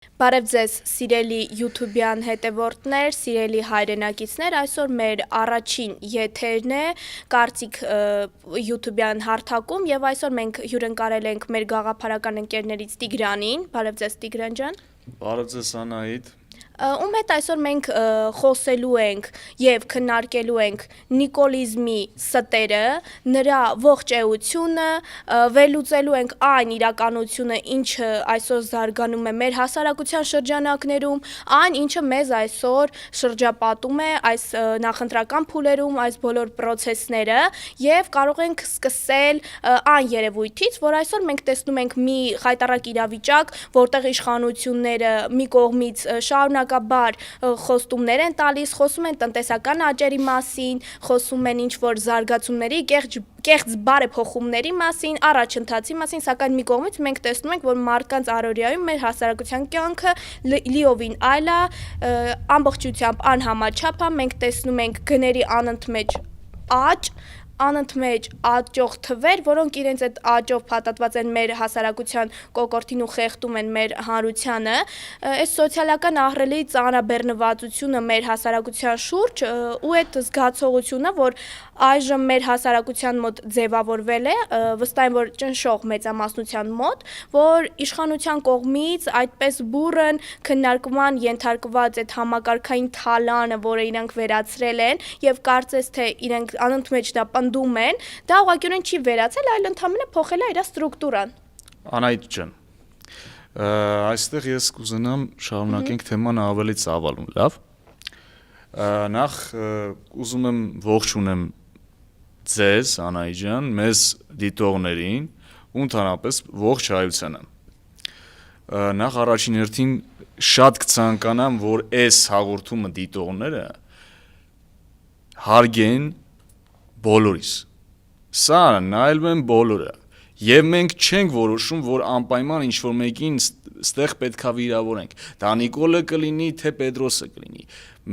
Բարև ձեզ, սիրելի YouTube-յան հետևորդներ, սիրելի հայրենակիցներ, այսօր մեր առաջին եթերն է, կարծիք YouTube-յան հարթակում, և այսօր մենք հյուրընկալել ենք մեր գաղափարական ընկերներից Տիգրանին, բարև ձեզ Տիգրան ջան։ Բարև ձեզ Անահիտ։ Ում հետ այսօր մենք խոսելու ենք և քննարկելու ենք նիկոլիզմի ստերը, նրա ողջ էությունը, վերլուծելու ենք այն իրականությունը, ինչը այսօր զարգանում է մեր հասարակության շրջանակներում, այն ինչը մեզ այսօր շրջապատում է այս նախընտրական փուլերում, այս բոլոր պրոցեսները, և կարող ենք սկսել այն երևույթից, որ այսօր մենք տեսնում ենք մի խայտառակ իրավիճակ, որտեղ իշխանությունները մի կողմից շարունակաբար խոստումներ են տալիս, խոսում են տնտեսական աճերի մասին, խոսում են ինչ-որ զարգացումների, կեղծ բարեփոխումների մասին, առաջընթացի մասին, սակայն մի կողմից մենք տեսնում ենք, որ մարդկանց առօրյայում մեր հասարակության կյանքը լիովին այլ է, ամբողջությամբ անհամաչափ է, մենք տեսնում ենք գների անընդմեջ աճող թվեր, որոնք իրենց այդ աճով փաթաթված են մեր հասարակության կոկորդին ու խեղդում են մեր հանրությանը, այս սոցիալական ահռելի ծանրաբեռնվածությունը մեր հասարակության շուրջ ու այդ զգացողությունը, որ այժմ մեր հասարակության մոտ ձևավորվել է, վստահ եմ, որ ճնշող մեծամասնության մոտ, որ իշխանության կողմից այդպես բուռն քննարկման ենթարկված այդ համակարգային թալանը, որը իրենք վերացրել են և կարծես թե իրենք անընդմեջ դա պնդում են, դա ուղղակիորեն չի վերացել, այլ ընդամենը փոխել է իր ստրուկտուրան։ Անահիտ ջան, այստեղ ես կուզենամ շարունակենք թեման ավելի ծավալուն, լավ։ Նախ ուզում եմ ողջունեմ ձեզ, Անահիտ ջան, մեզ դիտողներին ու ընդհանրապես ողջ հայությանը։ Նախ առաջին հերթին շատ կցանկանամ, որ այս հաղորդումը դիտողները հարգեն բոլորիս։ Սա նայելու են բոլորը։ Եվ մենք չենք որոշում, որ անպայման ինչ-որ մեկին ստեղ պետքա վիրավորենք։ Դա Նիկոլը կլինի, թե Պետրոսը կլինի։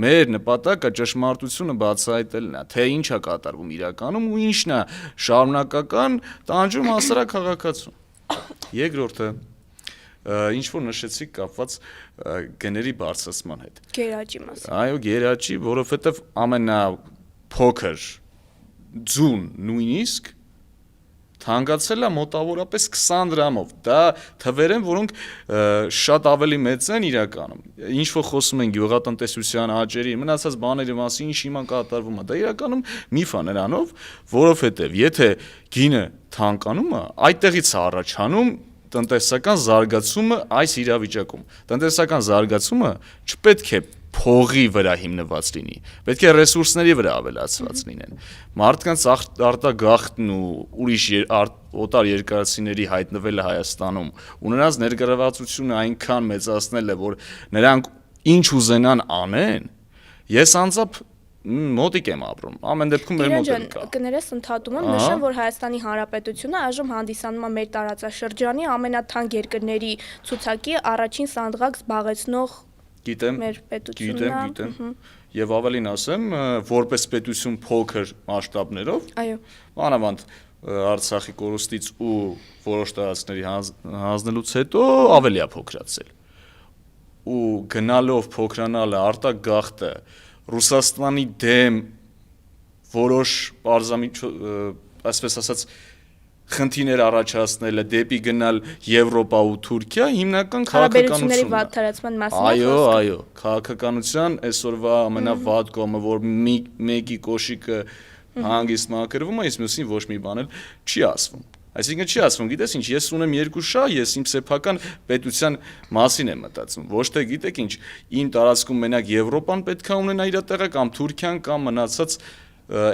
Մեր նպատակը ճշմարտությունը բացահայտելն է, թե ինչ է կատարվում իրականում ու ինչն է շարունակական տանջում հասարակ քաղաքացուն։ Երկրորդը, ինչ-որ նշեցիք կապված գների բարձրացման հետ։ Գերաճի մասին։ Այո, գերաճի, որովհետև ամենափոքր ձուն նույնիսկ թանկացել է մոտավորապես 20 դրամով, դա թվեր են, որոնք շատ ավելի մեծ են իրականում, ինչ-որ խոսում են գյուղատնտեսության աճերի, մնացած բաների մասին, ինչ հիմա կատարվում է, դա իրականում միֆ է նրանով, որովհետև եթե գինը թանկանում է, այդտեղից է առաջանում տնտեսական զարգացումը այս իրավիճակում, տնտեսական զարգացումը չպետք է փողի վրա հիմնված լինի, պետք է ռեսուրսների վրա ավելացված լինեն, մարդկանց արտագաղթն ու ուրիշ օտար երկրացիների հայտնվելը Հայաստանում ու նրանց ներգրավվածությունը այնքան մեծացնել է, որ նրանք ինչ ուզենան անեն, ես անձամբ մոտիկ եմ ապրում, ամեն դեպքում մեր մոտ կա։ Կներես ընդհատում եմ, նշեմ, որ Հայաստանի Հանրապետությունը այժմ հանդիսանում է մեր տարածաշրջանի ամենաթանկ երկրների ցուցակի առաջին սանդղակ զբաղեցնող մեր պետությունն է։ Գիտեմ, եւ ավելին ասեմ, որպես պետություն փոքր մասշտաբներով, այո, մանավանդ Արցախի կորուստից ու որոշ տարածքների հանձնելուց հետո ավելի է փոքրացել։ Ու գնալով փոքրանալը արտագաղթը Ռուսաստանի դեմ որոշ այսպես ասած խնդիրներ առաջացնելը դեպի գնալ Եվրոպա ու Թուրքիա հիմնական քաղաքականությունն է։ Վատթարացման մասին։ Այո, քաղաքականության այսօրվա ամենավատ կողմը, որ մեկի կոշիկը հանգիստ մաքրվում է, իսկ մյուսին ոչ մի բան էլ չի ասվում։ Այսինքն չի ասվում, գիտես ինչ, ես ունեմ երկու շահ, ես իմ սեփական պետության մասին եմ մտածում, ոչ թե գիտեք ինչ, իմ տարածքում մենակ Եվրոպան պետքա ունենա իր տեղը կամ Թուրքիան կամ մնացած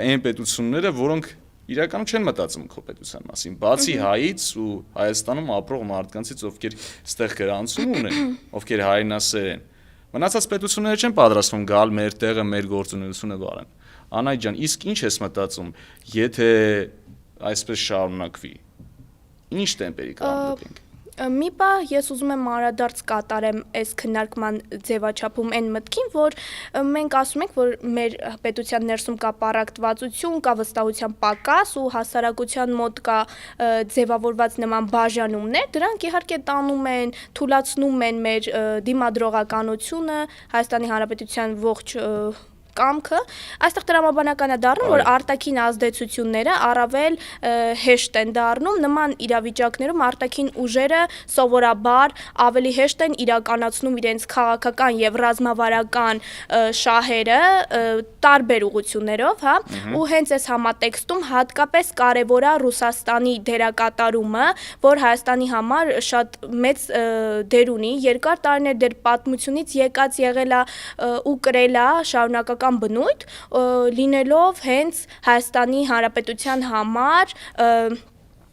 այն պետությունները, որոնք իրականում չեն մտածում քո պետության մասին, բացի հայից ու Հայաստանում ապրող մարդկանցից, ովքեր ստեղ գրանցում ունեն, ովքեր հայրենասեր են։ Մնացած պետությունները չեն պատրաստվում գալ մեր տեղը, մեր գործունեությունը վարեն։ Անահիտ ջան, իսկ ինչ ես մտածում, եթե այսպես շարունակվի, ինչ տեմպերի կհանդիպենք։ Մի բա ես ուզում եմ մանրադարձ կատարեմ այս քննարկման ձևաչափում այն մտքին, որ մենք ասում ենք, որ մեր պետության ներսում կա պառակտվածություն, կա վստահության պակաս ու հասարակության մոտ կա ձևավորված նման բաժանումներ, դրանք իհարկե տանում են, թուլացնում են մեր դիմադրողականությունը, Հայաստանի Հանրապետության ողջ կամքը, այստեղ տրամաբանական է դառնում, որ արտաքին ազդեցությունները առավել հեշտ են դառնում, նման իրավիճակներում արտաքին ուժերը սովորաբար ավելի հեշտ են իրականացնում իրենց քաղաքական եւ ռազմավարական շահերը տարբեր ուղղություններով, հա, ու հենց այս համատեքստում հատկապես կարևոր է Ռուսաստանի դերակատարումը, որ Հայաստանի համար շատ մեծ դեր ունի, երկար տարիներ դեր պատմությունից եկած եղել է ու կրել է շարունակական բնույթ, լինելով հենց Հայաստանի Հանրապետության համար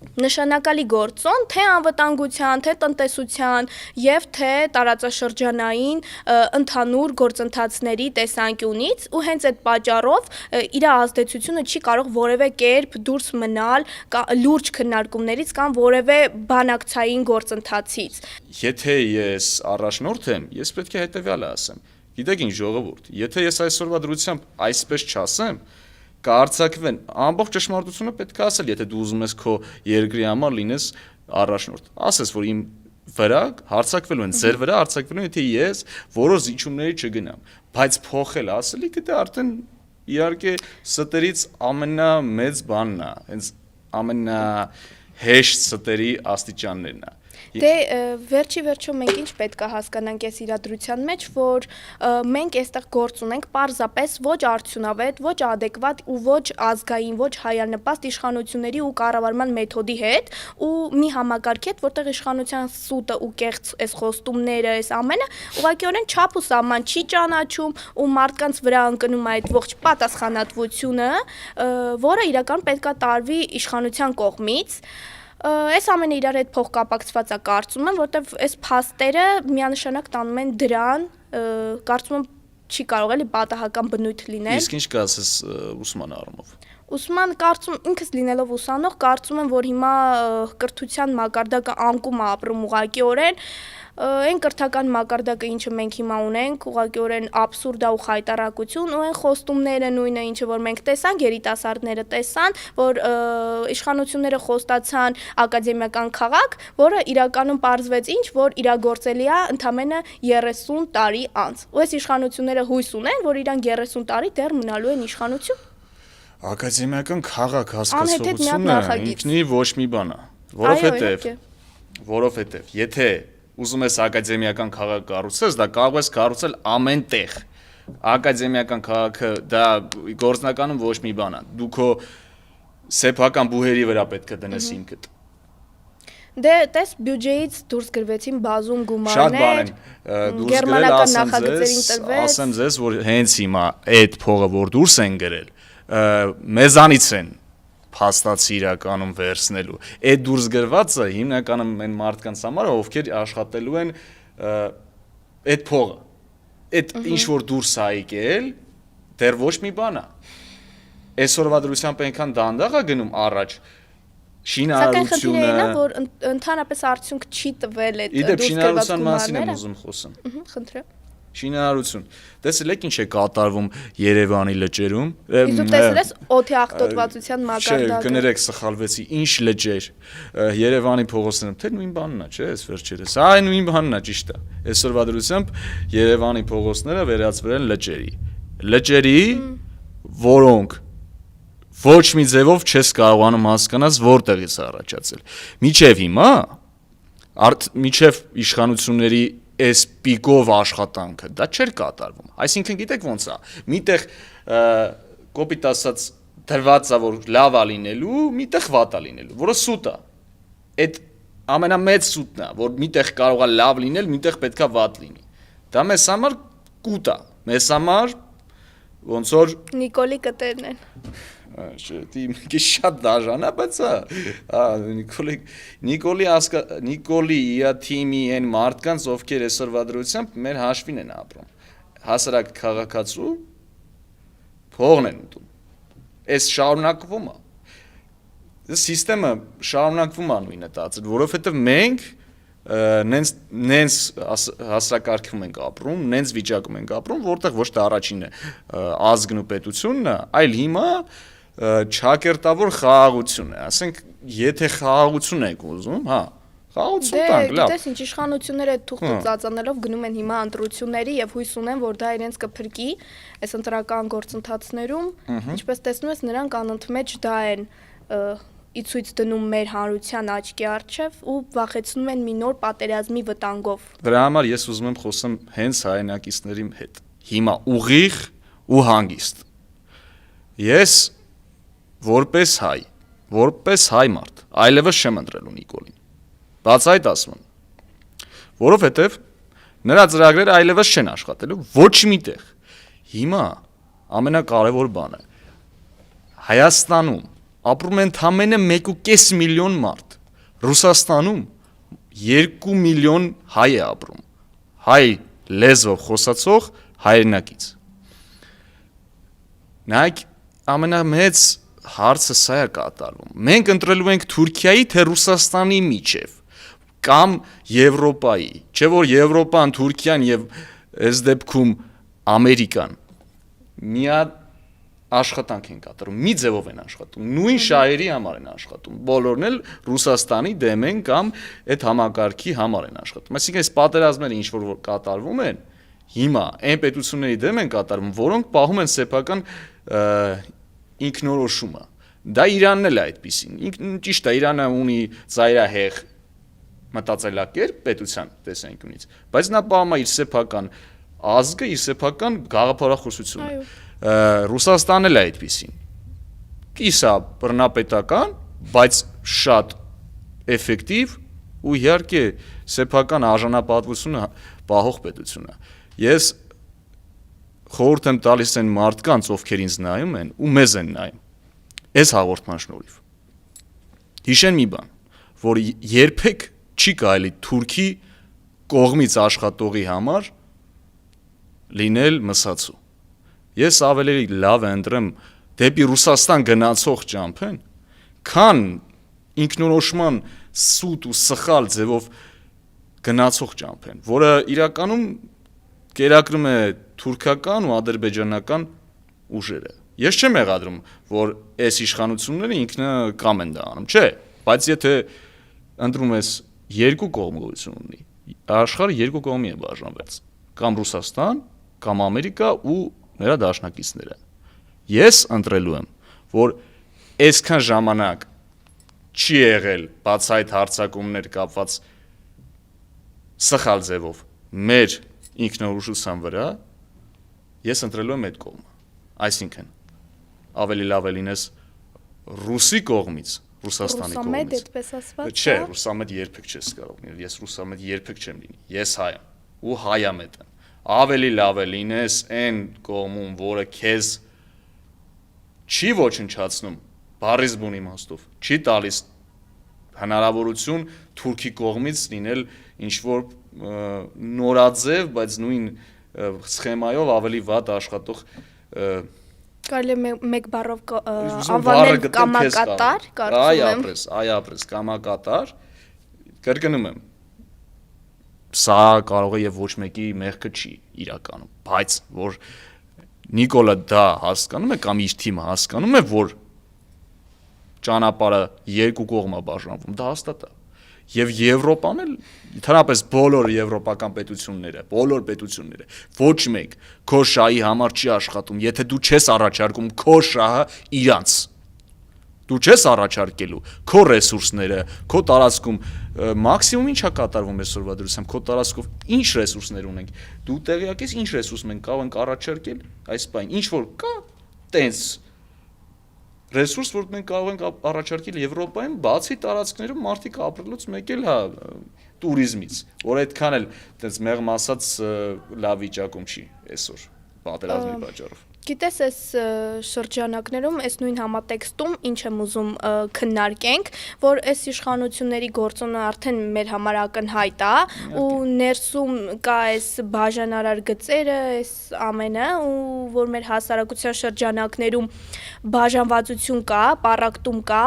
նշանակալի գործոն, թե անվտանգության, թե տնտեսության եւ թե տարածաշրջանային ընդհանուր գործընթացների տեսանկյունից ու հենց այդ պատճառով իր ազդեցությունը չի կարող որևէ կերպ դուրս մնալ լուրջ քննարկումներից կամ որևէ բանակցային գործընթացից։ Եթե ես առաջնորդ եմ, ես պետք է հետեւյալը ասեմ։ Գիտեք ինչ ժողովուրդ, եթե ես այսօրվա դրությամբ այսպես չասեմ, կհարցակվեն, ամբողջ ճշմարտությունը պետք է ասել, եթե դու ուզում ես քո երկրի համար լինես առաջնորդ։ Ասես, որ իմ վրա հարցակվելու են, ձեր վրա հարցակվելու են, եթե ես որոշ զիջումների չգնամ, բայց փոխել ասելիքը դա արդեն իհարկե ստերից ամենամեծ բանն է, հենց ամենահեշտ ստերի աստիճաններն է։ Դե վերջի վերջում մենք ինչ պետք է հասկանանք այս իրադրության մեջ, որ մենք այստեղ գործ ունենք պարզապես ոչ արդյունավետ, ոչ ադեկվատ ու ոչ ազգային, ոչ հայանպաստ իշխանությունների ու կառավարման մեթոդի հետ ու մի համակարգի հետ, որտեղ իշխանության սուտը ու կեղծ այս խոստումները, այս ամենը ուղղակիորեն չափ ու սահման չի ճանաչում ու մարդկանց վրա ընկնում է այդ ողջ պատասխանատվությունը, որը իրական պետք է տարվի իշխանության կողմից։ Այս ամենը իրար հետ փոխկապակցված է կարծում եմ, որտեվ այս փաստերը միանշանակ տանում են դրան, կարծում եմ չի կարող էլի պատահական բնույթ լինել։ Իսկ ինչ կասես ուսման առումով։ Ուսման կարծում ինքս լինելով ուսանող կարծում եմ, որ հիմա կրթության մակարդակը անկում է ապրում ուղղակիորեն այն կրթական մակարդակը, ինչը մենք հիմա ունենք, ուղղակիորեն աբսուրդ է ու խայտառակություն ու այն խոստումները նույնը, ինչը որ մենք տեսանք, երիտասարդները տեսան, որ իշխանությունները խոստացան ակադեմիական քաղաք, որը իրականում պարզվեց ինչ, որ իրագործելի է ընդամենը 30 տարի անց։ Ու այս իշխանությունները հույս ունեն, որ իրանք 30 տարի դեռ մնալու են իշխանություն։ Ակադեմիական քաղաք հասկացողությունը ինքնի ոչ մի բան է, որովհետև եթե ուզում ես ակադեմիական քաղաք կառուցես, դա կարող ես կառուցել ամեն տեղ։ Ակադեմիական քաղաքը դա գործնականում ոչ մի բան է։ Դու քո սեփական բուհերի վրա պետք է դնես ինքդ։ Դե տես բյուջեից դուրս գրվեցին բազում Շատ գումարներ, բան են դուրս գերմանական նախագծերին տրվեց։ Ասեմ ձեզ, որ հենց հիմա այդ փողը որ դուրս են գրել, մեզանից են փաստացի իրականում վերցնելու։ Այդ դուրս գրվածը հիմնականում այն մարդկանց համար, ովքեր աշխատելու են այդ փողը։ Այդ ինչ որ դուրս է եկել, դեռ ոչ մի բան է։ Այսօրվա դրությամբ այնքան դանդաղ է գնում առաջ շինարարությունը։ Սակայն խնդիրը նա, որ ընդհանրապես արդյունք չի տվել այդ դուրս գրված գումարները։ մասին եմ ուզում խոսեմ։ Խնդրեմ։ Շինարարություն։ Տեսել եք ինչ է կատարվում Երևանի լճերում։ Իսկ դու տեսել ես օդի աղտոտվածության մակարդակը։ Չէ, կներեք, սխալվեցի։ Ինչ լճեր։ Երևանի փողոցներում, թե նույն բանն է, չէ՞, այս վերջերս։ Այ նույն բանն է, ճիշտ է։ Այսօրվա դրությամբ Երևանի փողոցները վերածվել են լճերի։ Լճերի, որոնք ոչ մի ձևով չես կարողանում հասկանալ որտեղից է առաջացել։ Միջև հիմա, միջև իշխանությունների այս պիկով աշխատանքը դա չէր կատարվում։ Այսինքն գիտեք ոնց է։ Միտեղ կոպիտ ասած դրված է որ լավ է լինելու, միտեղ վատ է լինելու, որը սուտ է։ Այդ ամենամեծ սուտն է, որ միտեղ կարող է լավ լինել, միտեղ պետք է վատ լինի։ Դա մեզ համար կուտ է։ Մեզ համար ոնց որ Նիկոլի կտերն են։ Դի շատ դաժան է, բայց Նիկոլի իր թիմի այն մարդկանց, ովքեր այսօրվա դրությամբ մեր հաշվին են ապրում։ Հասարակ քաղաքացու փողն են ուտում։ Այս շարունակվում է։ Սիստեմը շարունակվում է նույնը տածել, որովհետև մենք նենց հասարակարգում ենք ապրում, նենց վիճակում ենք ապրում, որտեղ ոչ թե առաջինը ազգն ու պետությունն է, այլ հիմա չակերտավոր խաղաղություն է, ասենք, եթե խաղաղություն եք ուզում, հա, խաղաղություն տանք, լավ։ Գիտես ինչ իշխանությունները այդ թուղթը ծածանելով գնում են հիմա ընտրությունների եւ հույս ունեն, որ դա իրենց կփրկի այս ընտրական գործընթացներում, ինչպես տեսնում ես, նրանք անընդմեջ դա են ի ցույց դնում մեր հանրության աչքի առջև ու վախեցնում են մի նոր պատերազմի վտանգով։ Դրա համար ես ուզում եմ խոսեմ հենց հայրենակիցների հետ։ Հիմա ուղիղ ու հանգիստ։ Ես որպես հայ մարդ, այլևս չեմ ընտրելու Նիկոլին։ Բաց այդ ասում եմ, որովհետև նրա ծրագրերը այլևս չեն աշխատելու ոչ միտեղ։ Հիմա ամենակարևոր բանը Հայաստանում ապրում են ընդամենը 1.5 միլիոն մարդ, Ռուսաստանում 2 միլիոն հայ է ապրում, հայ լեզվով խոսացող հայրենակից։ Նայեք, ամենամեծ հարցը սա է կատարվում։ Մենք ընտրելու ենք Թուրքիայի թե Ռուսաստանի միջև կամ Եվրոպայի, չէ որ Եվրոպան, Թուրքիան եւ այս դեպքում Ամերիկան միա աշխատանք են կատարում, մի ձևով են աշխատում, նույն շահերի համար են աշխատում, բոլորն էլ Ռուսաստանի դեմ են կամ այդ համակարգի համար են աշխատում։ Այսինքն այս պատերազմները ինչ որ կատարվում են, հիմա այն պետությունների դեմ են կատարվում, որոնք պահում են սեփական ինքնորոշումը։ Դա Իրանն էլ է այդպեսին։ Ճիշտ է, Իրանը ունի ծայրահեղ մտածելակերպ պետության տեսանկյունից, բայց նա պահում է իր սեփական ազգը, իր սեփական գաղափարախոսությունը։ Ռուսաստանն էլ է այդպեսին։ Կիսա բռնապետական, բայց շատ էֆեկտիվ ու իհարկե սեփական արժանապատվությունը պահող պետություն է։ Ես խորհուրդ եմ տալիս այն մարդկանց, ովքեր ինձ նայում են ու մեզ են նայում, այս հաղորդման շնորհիվ։ Հիշեն մի բան, որ երբեք չի կարելի Թուրքի կողմից աշխատողի համար լինել մսացու։ Ես ավելի լավ ընտրեմ դեպի Ռուսաստան գնացող ճամփեն, քան ինքնորոշման սուտ ու սխալ ձևով գնացող ճամփեն, որը իրականում կերակրում է թուրքական ու ադրբեջանական ուժերը։ Ես չեմ մեղադրում, որ այս իշխանությունները ինքնը կամ են դա անում, չէ, բայց եթե ընտրում ես երկու կողմություն ունի, աշխարհը երկու կողմի է բաժանված, կամ Ռուսաստան, կամ Ամերիկա ու նրա դաշնակիցները։ Ես ընտրելու եմ, որ այսքան ժամանակ չի եղել բաց այդ հարձակումներ կապված սխալ ձևով մեր ինքնորոշության վրա, ես ընտրելու եմ այդ կողմը։ Այսինքն ավելի լավ է լինես ռուսի կողմից, Ռուսաստանի կողմից։ Ռուսամետ այդպես ասված։ Չէ, ռուսամետ երբեք չես կարող լինել։ Ես ռուսամետ երբեք չեմ լինի։ Ես հայ եմ ու հայամետ եմ։ Ավելի լավ է լինես այն կողմում, որը քեզ չի ոչնչացնում, բառից բուն իմաստով, չի տալիս հնարավորություն Թուրքի կողմից լինել ինչ-որ նորաձև, բայց նույն սխեմայով ավելի վատ աշխատող կարելի է մեկ բառով անվանել կամակատար, կարծում եմ։ Այ ապրես, կամակատար, կրկնում եմ, սա կարող է եւ ոչ մեկի մեղքը չի իրականում, բայց որ Նիկոլը դա հասկանում է կամ իր թիմը հասկանում է, որ ճանապարհը երկու կողմա բաժանվում, դա հաստատ է։ Եվ Եվրոպան էլ, ընդհանրապես բոլոր եվրոպական պետությունները, բոլոր պետությունները, ոչ մեկ քո շահի համար չի աշխատում, եթե դու չես առաջարկում քո շահը իրանց։ Դու չես առաջարկելու քո ռեսուրսները, քո տարածքում մաքսիմում ինչա կատարվում այսօրվա դրությամբ, քո տարածքով ինչ ռեսուրսներ ունենք։ Դու տեղյակ ես ինչ ռեսուրս մենք կարող ենք առաջարկել այս բան, ինչ որ կա, տենց ռեսուրս, որ մենք կարող ենք առաջարկել Եվրոպայում, բացի տարածքներում մարդիկ ապրելուց մեկ էլ հա տուրիզմից, որ այդքան էլ այդպես մեղմ ասած լավ վիճակում չի այսօր պատերազմի պատճառով։ Գիտես, այս շրջանակներում, այս նույն համատեքստում ինչ եմ ուզում քննարկենք, որ այս իշխանությունների գործոնը արդեն մեր համար ակնհայտ է, ու ներսում կա այս բաժանարար գծերը, այս ամենը, ու որ մեր հասարակության շրջանակներում բաժանվածություն կա, պառակտում կա,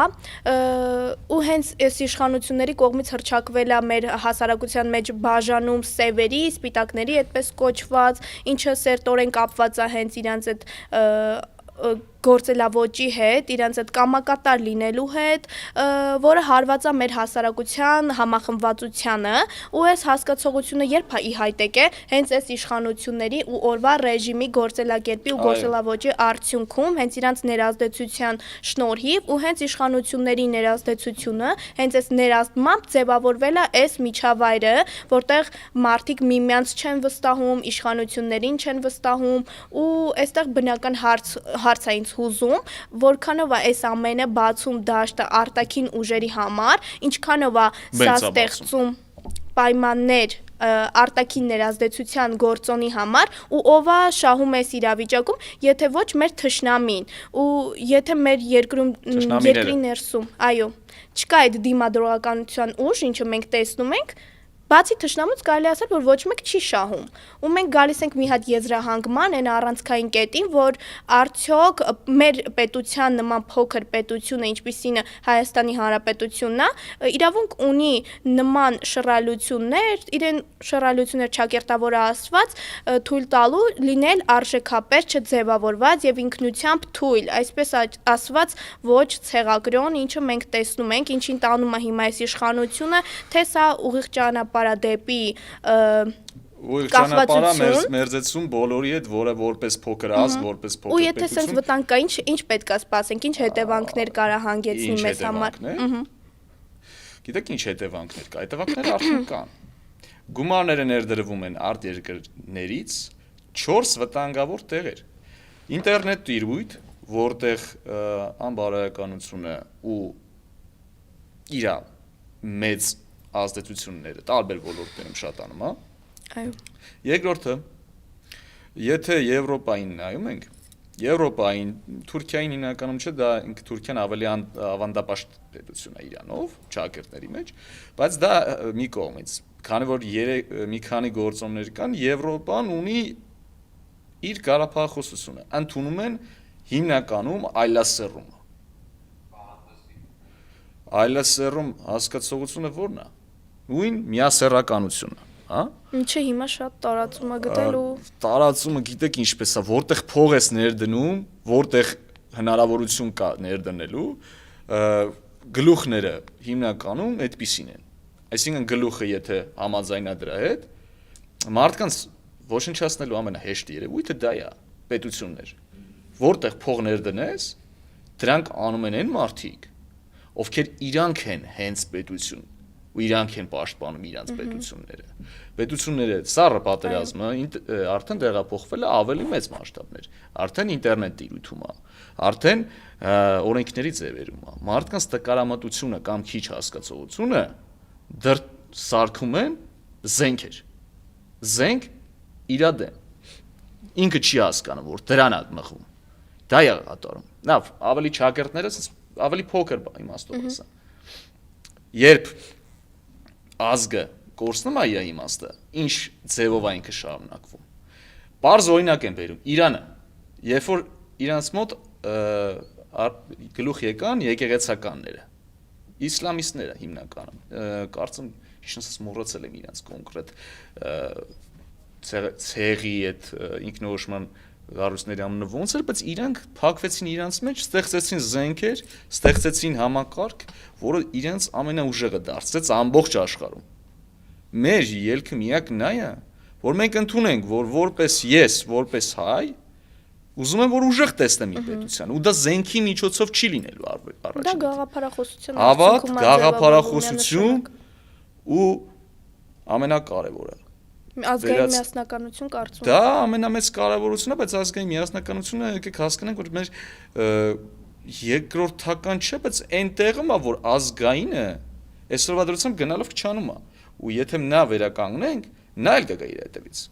ու հենց այս իշխանությունների կողմից հռչակվել է մեր հասարակության մեջ բաժանում սևերի, սպիտակների, այդպես կոչված, ինչը սերտորեն կապված է հենց իրանց այդ գործելավոճի հետ, իրանց այդ կամակատար լինելու հետ, որը հարված է մեր հասարակության համախմբվածությանը, ու այս հասկացողությունը երբ է ի հայտ եկել, հենց այս իշխանությունների ու օրվա ռեժիմի գործելակերպի ու գործելավոճի արդյունքում, հենց իրանց ներազդեցության շնորհիվ ու հենց իշխանությունների ներազդեցությունը, հենց այս ներազդմամբ ձևավորվել է այս միջավայրը, որտեղ մարդիկ միմյանց չեն վստահում, իշխանություններին չեն վստահում, ու այստեղ բնական հարց է ինձ հուզում, որքանով է այս ամենը բացում դաշտը արտաքին ուժերի համար, ինչքանով է սա ստեղծում պայմաններ արտաքին ներազդեցության գործոնի համար, ու ով է շահում այս իրավիճակում, եթե ոչ մեր թշնամին, ու եթե մեր երկրի ներսում, այո, չկա այդ դիմադրողականության ուժ, ինչը մենք տեսնում ենք, բացի թշնամուց կարելի ասել, որ ոչ մեկ չի շահում, ու մենք գալիս ենք մի հատ եզրահանգման, այն առանցքային կետին, որ արդյոք մեր պետության նման փոքր պետությունը, ինչպիսին Հայաստանի Հանրապետությունն է, իրավունք ունի նման շռայլություններ, իրեն շռայլություններ ճակերտավոր ասված, թույլ տալու լինել արժեքապես չձևավորված եւ ինքնությամբ թույլ, այսպես ասված, ոչ ցեղագրոն, ինչը մենք տեսնում ենք, ինչին տանում է հիմա այս իշխանությունը, թե սա ուղիղ ճանապարհ դեպի ճանապարհը մերձեցում բոլորի հետ, որը որպես փոքր ազգ, որպես փոքր պետություն։ Ու եթե sense վտանգ կա, ինչ պետք է սպասենք, ինչ հետևանքներ կարա հանգեցնի մեզ համար։ Գիտեք ինչ հետևանքներ կա, հետևանքները արդեն կան։ Գումարները ներդրվում են արտերկրներից 4 վտանգավոր տեղեր։ Ինտերնետ տիրույթ, որտեղ անբարոյականությունը ու իր մեծ ազդեցությունները տարբեր ոլորտներում շատանում, հա։ Այո։ Երկրորդը, եթե Եվրոպային նայում ենք, Եվրոպային, Թուրքիային հիմնականում չէ, դա ինքը Թուրքիան ավելի ավանդապաշտ պետություն է իրանով, ճակերտների մեջ, բայց դա մի կողմից, քանի որ մի քանի գործոններ կան, Եվրոպան ունի իր գաղափարախոսությունը, ընդունում են հիմնականում այլասեռումը։ Այլասեռում հասկացողությունը ո՞րն է։ Նույն միասեռականությունը, հա։ Ինչը հիմա շատ տարածում է գտել ու տարածումը գիտեք ինչպես է, որտեղ փող ես ներդնում, որտեղ հնարավորություն կա ներդնելու, գլուխները հիմնականում այդպիսին են։ Այսինքն գլուխը եթե համաձայնա դրա հետ, մարդկանց ոչնչացնելու ամենահեշտ երևույթը դա է, պետություններ։ Որտեղ փող ներդնես, դրանք անում են այն մարդիկ, ովքեր իրանք են հենց պետություն, ու իրանք են պաշտպանում իրանց պետությունները։ Պետությունները սառը պատերազմը արդեն տեղափոխվել է ավելի մեծ մասշտաբներ, արդեն ինտերնետ տիրույթում է, արդեն օրենքների ձևերում է։ Մարդկանց տկարամտությունը կամ քիչ հասկացողությունը դեռ սարքում են զենքեր։ Զենք իրա դեմ։ Ինքը չի հասկանում, որ դրան է մղվում։ Դա է կատարում։ Լավ, ավելի ճակերտները ավելի փոքր իմաստով է։ Երբ ազգը կորցնում է իր իմաստը, ինչ ձևով է ինքը շարունակվում։ Պարզ օրինակ են բերում Իրանը, երբ որ իրանց մոտ գլուխ եկան եկեղեցականները, իսլամիստները հիմնականում, կարծում ինչպես մոռացել եմ իրանց կոնկրետ ցեղի այդ ինքնորոշման գարուսների անունը ոնց էր, բայց իրանք փակվեցին իրանց մեջ, ստեղծեցին զենքեր, ստեղծեցին համակարգ, որը իրանց ամենաուժեղը դարձեց ամբողջ աշխարհում։ Մեր ելքը միակն նա է, որ մենք ընդունենք, որ որպես ես, որպես հայ, ուզում եմ որ ուժեղ տեսնեմ իմ պետության, ու դա զենքի միջոցով չի լինելու առաջին։ Դա գաղափարախոսություն, հավատ, գաղափարախոսություն ու ամենակարևորը ազգային միասնականություն կարծում եմ։ Դա ամենամեծ կարևորությունն է, բայց ազգային միասնականությունը եկեք հասկանանք, որ մեր երկրորդական չէ, բայց այն տեղում է, որ ազգայինը այսօրվա դրությամբ գնալով քչանում է, ու եթե նա վերականգնենք, նա էլ կգա իր հետևից։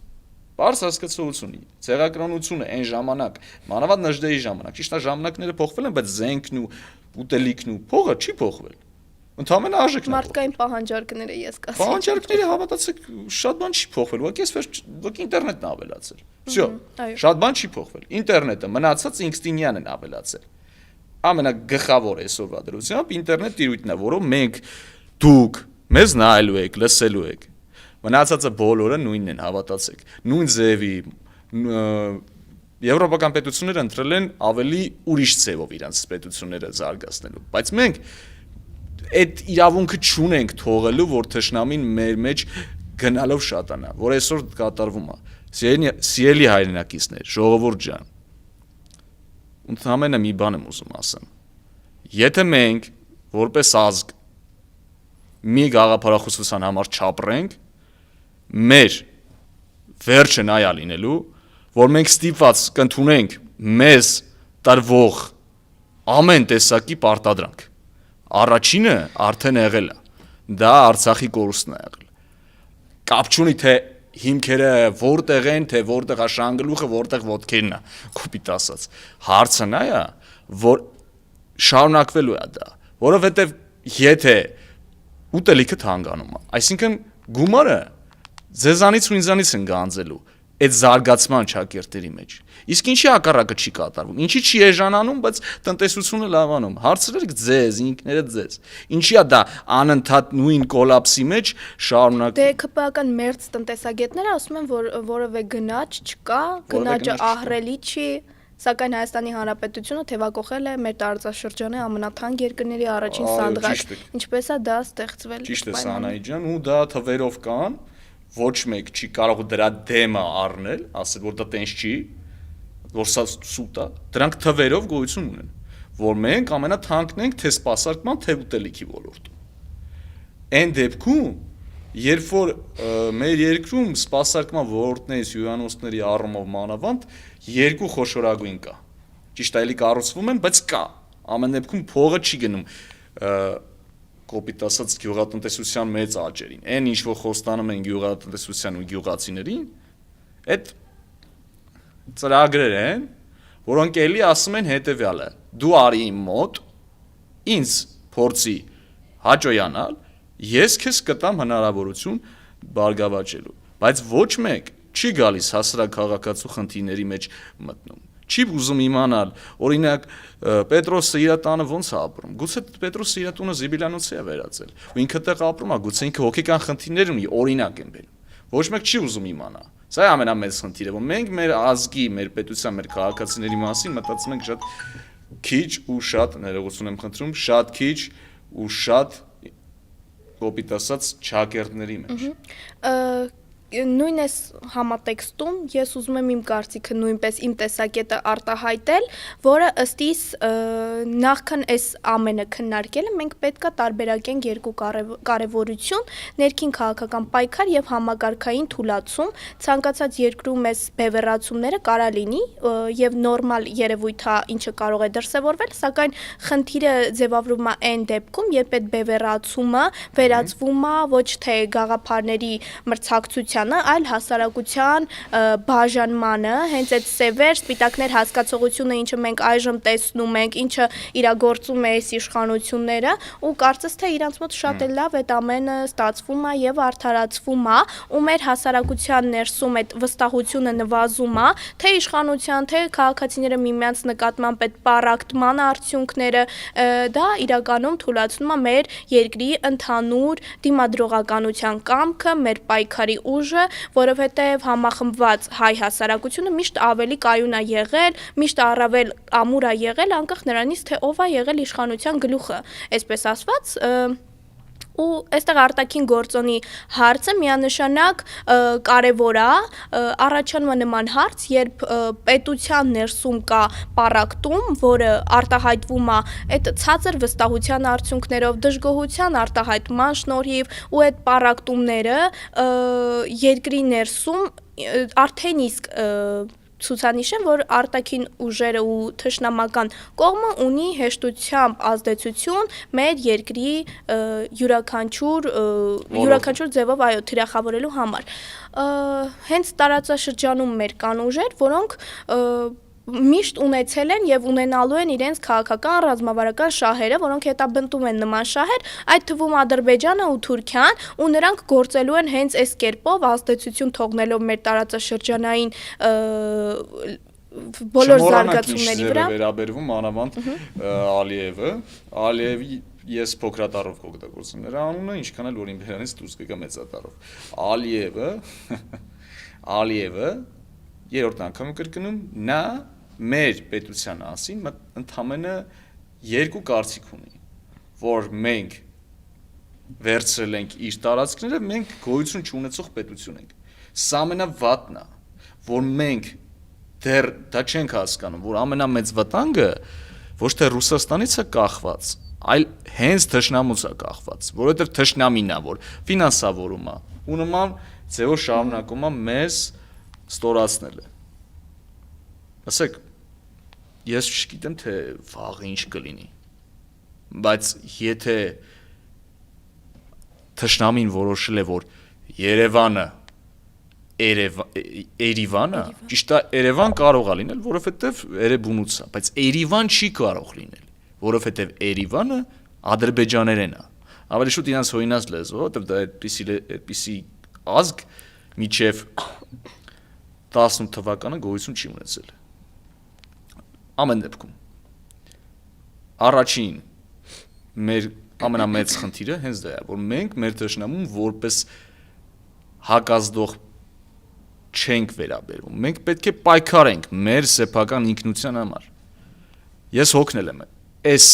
Բարձ հասկացողություն, ցեղակրոնությունը այն ժամանակ, մանավանդ Նժդեի ժամանակ, ճիշտ է ժամանակները փոխվել են, բայց զենքն ու ուտելիքն ու փողը չի փոխվել։ Ընդհանրապես արժեքն է։ Մարդկային պահանջարկները ես կասեմ։ Պահանջարկները հավատացեք, շատ բան չի փոխվել, ուղղակի այսպես ինտերնետն է ավելացել։ Всё, այո։ շատ բան չի փոխվել։ Ինտերնետը մնացած ինստինկտիվն են ավելացել։ Ամենագլխավոր այսօրվա դրությամբ ինտերնետ տիրույթն է, որով մենք դուք մեզ նայելու եք, լսելու եք։ Մնացածը բոլորը նույնն են, հավատացեք։ Նույն ձևի եվրոպական պետությունները ընտրել են ավելի ուրիշ ձևով իրանց պետությունները զարգացնելու, բայց մենք այդ իրավունքը չունենք թողելու, որ թշնամին մեր մեջ գնալով շատանա, որ այսօր կատարվում է։ Սիրելի հայրենակիցներ, ժողովուրդ ջան, ընդհանրապես մի բան եմ ուզում ասեմ։ Եթե մենք որպես ազգ մի գաղափարախոսության համար չապրենք, մեր վերջը նա է լինելու, որ մենք ստիպված կընդունենք մեզ տրվող ամեն տեսակի պարտադրանք։ Առաջինը արդեն եղել է, դա Արցախի կորուստն է եղել։ Կապ չունի թե հիմքերը որտեղ են, թե որտեղ է շանգլուխը, որտեղ ոտքերն է, կոպիտ ասած։ Հարցը նա է, որ շարունակվելու է դա, որովհետև եթե ուտելիքը թանկանում է, այսինքն գումարը ձեզանից ու ինձանից են գանձելու այդ զարգացման ճակերտերի մեջ։ Իսկ ինչի հակառակը չի կատարվում, ինչի չի էժանանում, բայց տնտեսությունը լավանում։ Հարցրեք ձեզ, ինքներդ ձեզ։ Ինչի է դա անընդհատ նույն կոլապսի մեջ շարունակվում։ Դե ԿՊԱ-ական մերձ տնտեսագետները ասում են, որ որևէ գնաճ չկա, գնաճը ահռելի չի, սակայն Հայաստանի Հանրապետությունը թևակողել է մեր տարածաշրջանի ամենաթանկ երկրների առաջին սանդղակ։ Ինչպես է դա ստեղծվել։ Ճիշտ է, Սանայի ջան, ու դա թվերով կան, ոչ մեկ չի կարող դրա դեմը առնել, ասել որ դա տենց չի, որ սա սուտ է, դրանք թվերով գոյություն ունեն, որ մենք ամենաթանկն ենք թե սպասարկման, թե ուտելիքի ոլորտում։ Այն դեպքում, երբ որ մեր երկրում սպասարկման ոլորտներից հյուրանոցների առումով մանավանդ երկու խոշորագույն կա։ Ճիշտ է, էլի կառուցվում են, բայց կա։ Ամեն դեպքում փողը չի գնում կոպիտ ասած գյուղատնտեսության մեծ աճերին։ Այն ինչ որ խոստանում են գյուղատնտեսության ու գյուղացիներին, այդ ծրագրեր են, որոնք էլի ասում են հետևյալը. դու արի իմ մոտ, ինձ փորձի հաջողանալ, ես քեզ կտամ հնարավորություն բարգավաճելու, բայց ոչ մեկ չի գալիս հասարակաղակացու խնդիրների մեջ մտնում։ Չի ուզում իմանալ, օրինակ Պետրոսը իր տանը ոնց է ապրում։ Գուցե Պետրոսը իր տունը Զիբիլյանոցի է վերածել։ Ու ինքը տեղ ապրում է, գուցե ինքը հոգեկան խնդիրներ ունի, օրինակ են բերում։ Ոչ մեկ չի ուզում իմանալ։ Սա է ամենամեծ խնդիրը, որ մենք մեր ազգի, մեր պետության, մեր քաղաքացիների մասին մտածում ենք շատ քիչ ու շատ, ներողություն եմ խնդրում, շատ քիչ ու շատ կոպիտ ասած ճակերտների մեջ։ Նույն էս համատեքստում ես ուզում եմ իմ կարծիքը նույնպես իմ տեսակետը արտահայտել, որը ըստ իս նախքան այս ամենը քննարկելը մենք պետքա տարբերակենք երկու կարևորություն, ներքին քաղաքական պայքար եւ համակարգային թուլացում, ցանկացած երկրում էս բևեռացումները կարա լինի եւ նորմալ երևույթ է, ինչը կարող է դրսեւորվել, սակայն խնդիրը ձևավորվում է այն դեպքում, երբ այդ բևեռացումը վերածվում է ոչ թե գաղափարների մրցակցության այլ հասարակության բաժանմանը, հենց այդ սևեր, սպիտակներ հասկացողությունը, ինչը մենք այժմ տեսնում ենք, ինչը իրագործում է այս իշխանությունները, ու կարծես թե իրանց մոտ շատ էլ լավ այդ ամենը ստացվում է եւ արդարացվում է, ու մեր հասարակության ներսում այդ վստահությունը նվազում է, թե իշխանության, թե քաղաքացիները միմյանց նկատմամբ այդ պարակտման արդյունքները, դա իրականում թույլատնում է մեր երկրի ընդհանուր դիմադրողականության կամքը, մեր պայքարի ուժը, որովհետև համախմբված հայ հասարակությունը միշտ ավելի կայուն է եղել, միշտ առավել ամուր է եղել, անկախ նրանից, թե ով է եղել իշխանության գլուխը, այսպես ասված, ու այստեղ արտաքին գործոնի հարցը միանշանակ կարևոր է, առաջանում է նման հարց, երբ պետության ներսում կա պարակտում, որը արտահայտվում է այդ ցածր վստահության արդյունքներով, դժգոհության արտահայտման շնորհիվ, ու այդ պարակտումները երկրի ներսում արդեն իսկ ցուցանիշ են, որ արտաքին ուժերը ու թշնամական կողմը ունի հեշտությամբ ազդեցություն մեր երկրի յուրաքանչյուր ձևով այո թիրախավորելու համար։ Հենց տարածաշրջանում մեր կան ուժեր, որոնք միշտ ունեցել են եւ ունենալու են իրենց քաղաքական ռազմավարական շահերը, որոնք հետաբնտում են նման շահեր, այդ թվում Ադրբեջանը ու Թուրքիան, ու նրանք գործելու են հենց այս կերպով ազդեցություն թողնելով մեր տարածաշրջանային բոլոր զարգացումների վրա։ Վերաբերվում մանավանդ Ալիևի ես փոքրատառով կօգտագործեմ նրա անունը, ինչքան էլ որ իմպերիալից դուրս կգա մեծատառով։ Ալիևը երրորդ անգամ կրկնում, նա մեր պետության մասին ընդամենը երկու կարծիք ունի, որ մենք վերցրել ենք իր տարածքները, մենք գոյություն չունեցող պետություն ենք։ Սա ամենավատն է, որ մենք դեռ դա չենք հասկանում, որ ամենամեծ վտանգը ոչ թե Ռուսաստանից է կախված, այլ հենց թշնամուց է կախված, որովհետև թշնամին է, որ ֆինանսավորում է, ու նման ձևով շարունակում է մեզ ստորացնելը։ Ասեք, ես չգիտեմ, թե վաղը ինչ կլինի, բայց եթե թշնամին որոշել է, որ Երևանը Երևանը, ճիշտ է, Երևան կարող է լինել, որովհետև Էրեբունուց է, բայց Երևան չի կարող լինել, որովհետև Երևանը ադրբեջաներեն է։ Ավելի շուտ իրանց հորինած լեզվով, որովհետև դա այդպիսի ազգ միջև 18 թվականը գոյություն չի ունեցել։ Ամեն դեպքում առաջին մեր ամենամեծ խնդիրը հենց դա է, որ մենք մեր թշնամուն որպես հակազդող չենք վերաբերվում։ Մենք պետք է պայքարենք մեր սեփական ինքնության համար։ Ես հոգնել եմ այս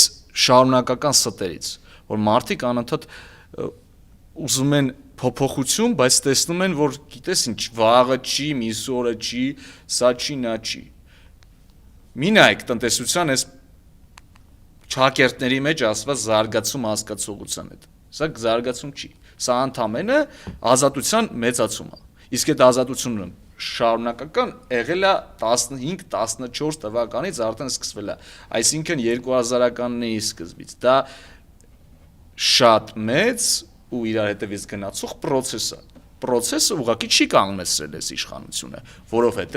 շարունակական ստերից, որ մարդիկ անընդհատ ուզում են փոփոխություն, բայց տեսնում են, որ գիտես ինչ, վաղը չի, մյուս օրը չի, սա չի, նա չի։ Մի նայեք տնտեսության այս ճակերտների մեջ ասված զարգացում հասկացողության հետ։ Սա զարգացում չի։ Սա ընդամենը ազատության մեծացում է։ Իսկ այդ ազատությունը շարունակական եղել է 15-14 թվականից արդեն սկսվել է։ Այսինքն 2000-ականների սկզբից։ Դա շատ մեծ ու իրար հետևից գնացող process է։ Process-ը ուղղակի չի կանգնեցրել այս իշխանությունը, որովհետև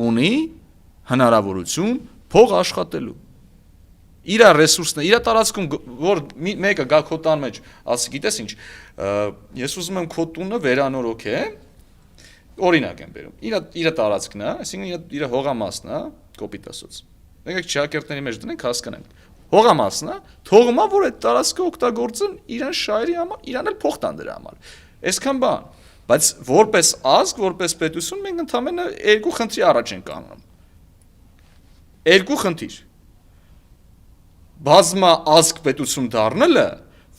ունի հնարավորություն փող աշխատելու։ Իր ռեսուրսն է, իր տարածքում, որ մեկը գա քո տան մեջ, ասի, գիտես ինչ, ես ուզում եմ քո տունը վերանորոգեմ, օրինակ եմ բերում։ Իր տարածքն է, այսինքն իր հողամասն է, կոպիտ ասած։ Եկեք ճակերտների մեջ դնենք, հասկանանք։ Հողամասն է, թողումա, որ այդ տարածքը օգտագործեն իրան շահերի համար, իրան էլ փող տան դրա համար։ Այսքան բան, բայց որպես ազգ, որպես պետություն մենք ընդամենը երկու խնդրի առաջ ենք կանգնում։ Երկու խնդիր։ Բազմա ազգ պետություն դառնալը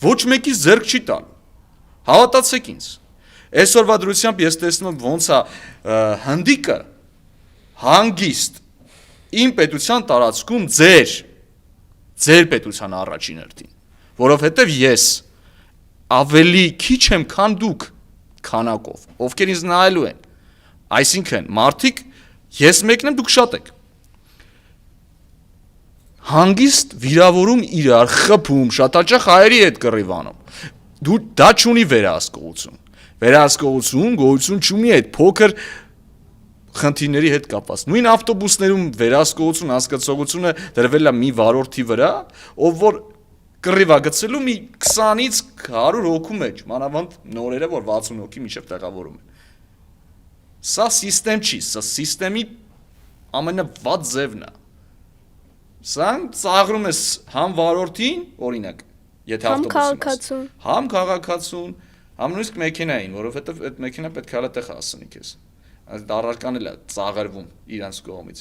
ոչ մեկի ձեռք չի տալու։ Հավատացեք ինձ։ Այսօրվա դրությամբ ես տեսնում եմ ոնց է հնդիկը հանգիստ իմ պետության տարածքում ձեր պետության առաջին հերթին, որովհետև ես ավելի քիչ եմ, քան դուք քանակով, ովքեր ինձ նայելու են։ Այսինքն մարդիկ ես մեկն եմ, դուք շատ եք։ Հանգիստ վիրավորում իրար, խփում, շատ հաճախ հայերի հետ կռիվանում։ Դու դա չունի վերահսկողություն։ Վերահսկողություն գոյություն չունի այդ փոքր խնդիրների հետ կապված։ Նույն ավտոբուսներում վերահսկողություն հասկացողությունը դրվել է մի վարորդի վրա, ով որ կռիվ է գցելու մի 20-ից 100 հոգու մեջ, մանավանդ նորերը, որ 60 հոգի միջև տեղավորում են։ Սա սիստեմ չի, սա սիստեմի ամենավատ ձևն է։ Սա ծաղրում ես համ վարորդին, օրինակ, եթե ավտոբուսին, համ քաղաքացուն, համ նույնիսկ մեքենային, որովհետև այդ մեքենա պետք է հալա տեղ հասնի քեզ։ Այդ առարական էլ է ծաղրվում իրանց կողմից։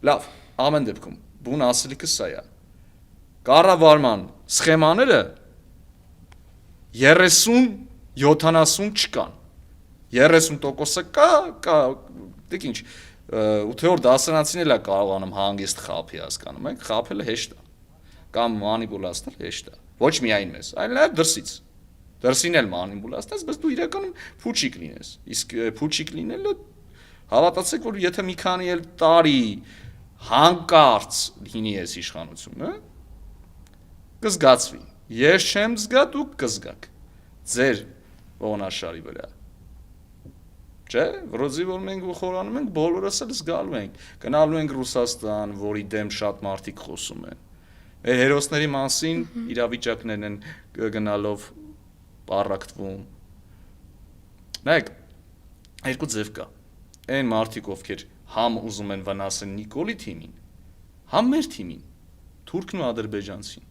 Լավ, ամեն դեպքում բուն ասելիքը սա է։ Կառավարման սխեմաները 30-70 չկան։ 30%-ը կա, դեք ինչ 8-րդ դասարանցին էլ է կարողանում հանգիստ խափի, հասկանում եք, խափելը հեշտ է, կամ մանիպուլացնել հեշտ է, ոչ միայն մեզ, այլ նաև դրսից, դրսին էլ մանիպուլացնես, բայց դու իրականում փուչիկ լինես, իսկ փուչիկ լինելը Հավատացեք, որ եթե մի քանի էլ տարի հանկարծ լինի այս իշխանությունը, կզգացվի։ Ես չեմ զգա, դուք կզգաք։ Ձեր ողնաշարի վրա։ Չէ, որոզի որ մենք խորանում ենք, բոլորս էլ զգալու ենք։ Գնալու ենք Ռուսաստան, որի դեմ շատ մարդիկ խոսում են։ Մեր հերոսների մասին իրավիճակներն են գնալով պառակտվում։ Նայեք, երկու ձև կա։ Այն մարդիկ, ովքեր համ ուզում են վնասեն Նիկոլի թիմին, համ մեր թիմին, թուրքն ու ադրբեջանցին,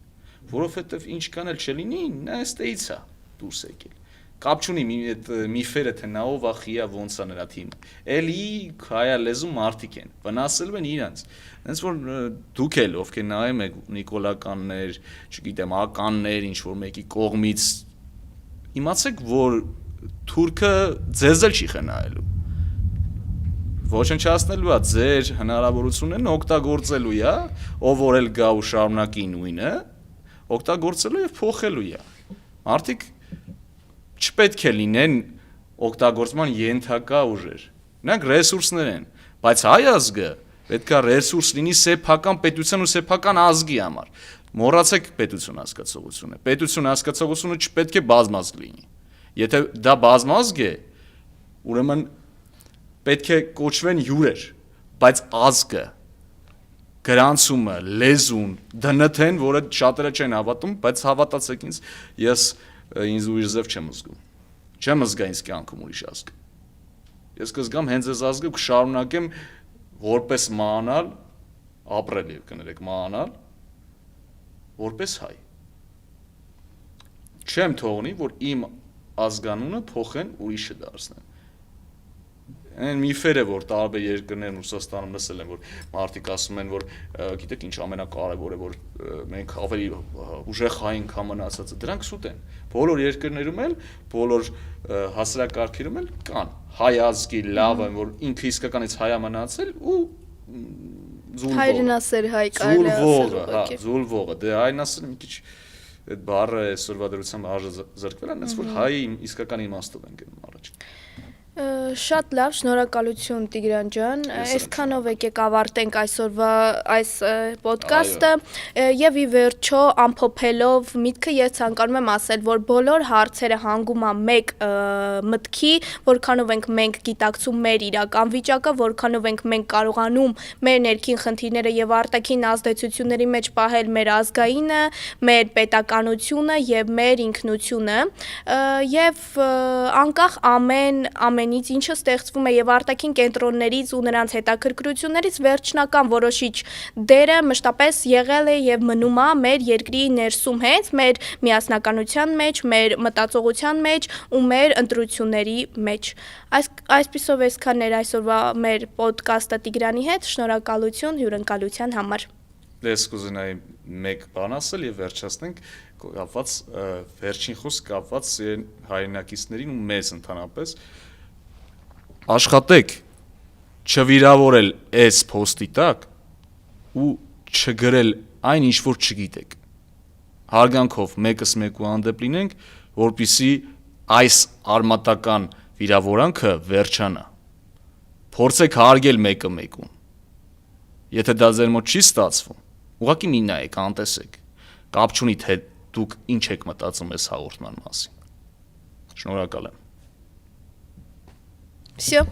որովհետև ինչ կան էլ չլինի, նա այստեղից է դուրս եկել։ Կապ չունի միֆերը թե նա ով է, խիա ոնց է նրա թիմը։ Էլի հայալեզու մարդիկ են, վնասելու են իրանց։ Հենց որ դուք էլ ովքեր նայում եք նիկոլականներ, չգիտեմ, ականներ, ինչ որ մեկի կողմից, իմացեք, որ թուրքը ձեզ էլ չի խնայելու։ Ոչնչացնելու է ձեր հնարավորություններն օգտագործելու է, ով որ էլ գա ու շարունակի նույնը, օգտագործելու եւ փոխելու է։ Մարդիկ չպետք է լինեն օգտագործման ենթակա ուժեր։ Նրանք ռեսուրսներ են, բայց հայ ազգը պետք է ռեսուրս լինի սեփական պետության ու սեփական ազգի համար։ Մոռացեք պետություն հասկացողությունը։ Պետություն հասկացողությունը չպետք է բազմազգ լինի։ Եթե դա բազմազգ է, ուրեմն պետք է կոչվեն հյուրեր, բայց ազգը, գրանցումը, լեզուն, ԴՆԹ-ն, որը շատերը չեն հավատում, բայց հավատացեք ինձ ուրիշ ձև չեմ զգում։ Չեմ զգա ինձ կյանքում ուրիշ ազգ։ Ես կզգամ հենց այս ազգը կշարունակեմ որպես մանալ, ապրել եւ կներեք մանալ, որպես հայ։ Չեմ թողնի, որ իմ ազգանունը փոխեն ուրիշը դարձնեն։ Այն միֆերը, որ տարբեր երկրներում Ռուսաստանում լսել են, որ մարդիկ ասում են, որ գիտեք ինչ ամենակարևորը, որ մենք ավելի ուժեղ հայ ենք համանացածը, դրանք սուտ են։ Բոլոր երկրներում էլ, բոլոր հասարակարգերում էլ կան հայ ազգի լավը, որ ինքը իսկականից հայ մնացել ու հայրենասեր հայ կարելի ասել։ Զուլվողը, դե հայրենասեր մի քիչ այդ բառը այսօրվա դրությամբ արժե զրկվել է, այնպես որ հայ իսկական իմաստով են գնում առաջ։ Շատ լավ, շնորհակալություն Տիգրան ջան, այսքանով եկեք ավարտենք այսօրվա այս ոդկասթը եւ ի վերջո ամփոփելով միտքը ես ցանկանում եմ ասել, որ բոլոր հարցերը հանգում է մեկ մտքի, որքանով ենք մենք գիտակցում մեր իրական վիճակը, որքանով ենք մենք կարողանում մեր ներքին խնդիրները եւ արտաքին ազդեցությունների մեջ պահել մեր ազգայինը, մեր պետականությունը եւ մեր ինքնությունը եւ անկախ ամենից ինչը ստեղծվում է եւ արտաքին կենտրոններից ու նրանց հետաքրքրություններից վերջնական որոշիչ դերը մշտապես եղել է եւ մնում է մեր երկրի ներսում հենց մեր միասնականության մեջ, մեր մտածողության մեջ ու մեր ընտրությունների մեջ։ Այսպիսով այսքանն էր այսօրվա մեր ոդկասթը Տիգրանի հետ, շնորհակալություն հյուրընկալության համար։ Ես կուզենայի մեկ բան ասել եւ վերջացնենք կապված վերջին խոսք կապված հայրենակիցներին ու մեզ ընդհանրապես աշխատեք չվիրավորել այս post-ի տակ ու չգրել այն ինչ որ չգիտեք հարգանքով մեկս մեկու հանդեպ լինենք որպիսի այս արմատական վիրավորանքը վերջանա փորձեք հարգել մեկը մեկուն եթե դա ձեր մոտ չի ստացվում ուղղակի մի նայեք անտեսեք կապ չունի թե դուք ինչ եք մտածում այս հաղորդման մասին շնորհակալ եմ Всё.